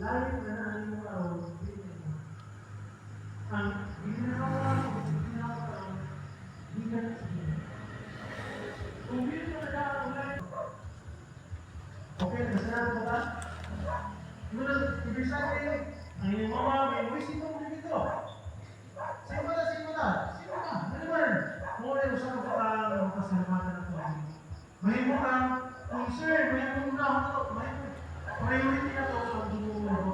lalim na ang iyong araw, ang ginagawa mo, hindi ka na sabihin. Kung hindi mo na ulit, okay, kasalanan mo ba? Ibig sabihin, ang iyong mama, may wisito mo dito. Sino ba? Sino ba? Ano naman? Kung ay usap ko ang pasalamatan ng Panginoon. Mahimo kang concern, mahimo na ako, mahimo. Priority na ito sa ginulong na.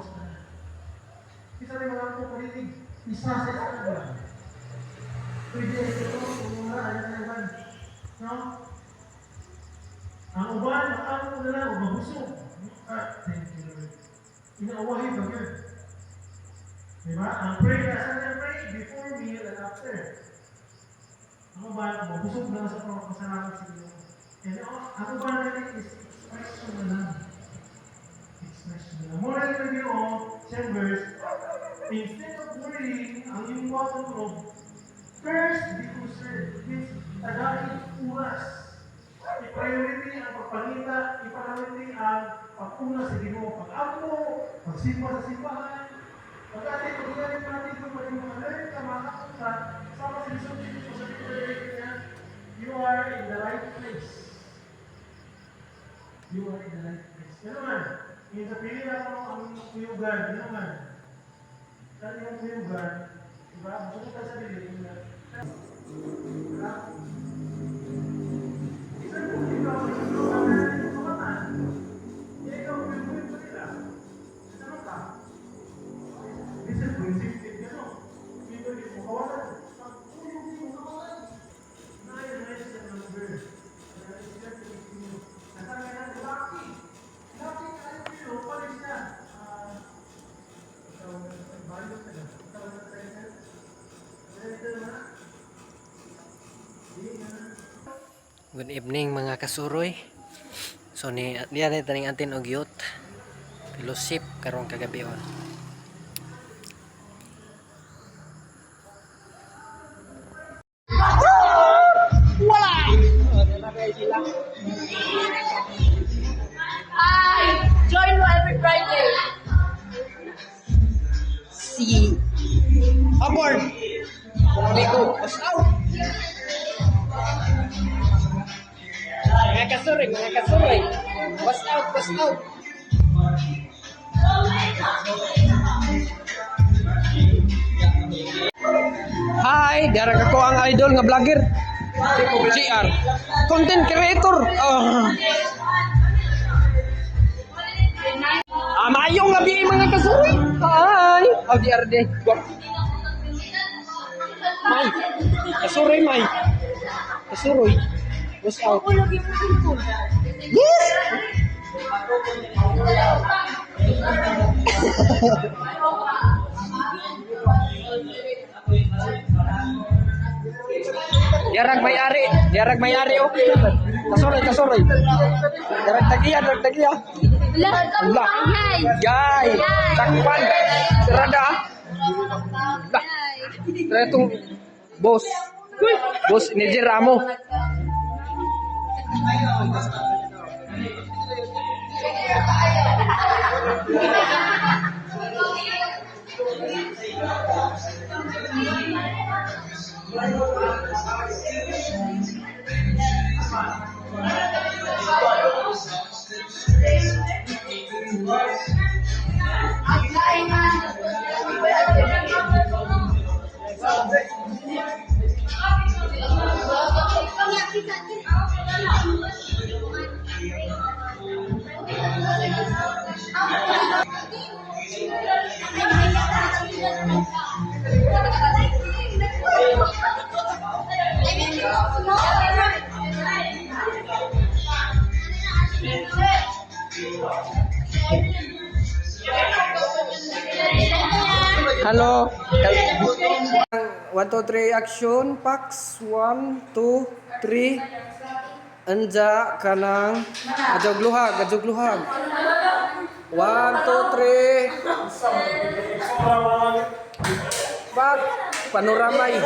Isa rin mga ako palitig, isa sa isa na ba? Pwede ito, kung ayan na naman. No? Ang uban, makano mo na lang, o mabusog. Thank you, Lord. Inaawahi ba yun? Diba? Ang pray, saan na pray? Before meal and after. Ang uban, mabusog na sa pasalamat sa iyo. And ang uban na rin is expression na lang. Moral review of 10 verse, instead of worrying ang iyong bottom of first be concerned, means tagain oras. I-priority ang pagpangita, i-priority ang pag-una sa Ginoo, pag-ako, pag-simpa sa simbahan, pag-ating pag-ilalim natin kung pwede mga learn ka, mga kapunta, sama sa lisod dito sa pag-ilalim niya, you are in the right place. You are in the right place. Yan naman. Yung sapili na ang kuyugan, yun naman. Saan yung kuyugan? Diba? Masunod ka sa bilig. Isang kung ikaw ay kuyugan na yung kamatan, ikaw ang kuyugan pa nila. Saan ka? Isang kung safety, gano'n. Ito yung makawalan. Pag kuyugan yung makawalan, naayon na siya sa number. Kaya sila yung nasaan ka na, lucky. Lucky ka na. Palis na. Ikaw bayo ka na. Ikaw na tayo na. Good evening mga kasuroy. So niya na taning antin og youth fellowship karong kagabi on. Join mo every Friday. Si Amor. Ligo. What's out? Mga kasuroy, mga kasuroy. What's out? What's out? Hi, darag ako ang idol nga vlogger. GR. Content creator. Mayong nga biya mga kasuroy. Hi. GR de. May. Kasuroy, may. Kasuroy. What's out? Yes! Yarag may-ari oh. Kasuroy. Yarag tagiya. Allah. Yay. Takpan. Serada. Dah. Serada tu bos. Bos Nijir Ramo. Halo. 1 2 3 action packs 1 2 3 anja kanang ajog luhag 1 2 3 pak panoramay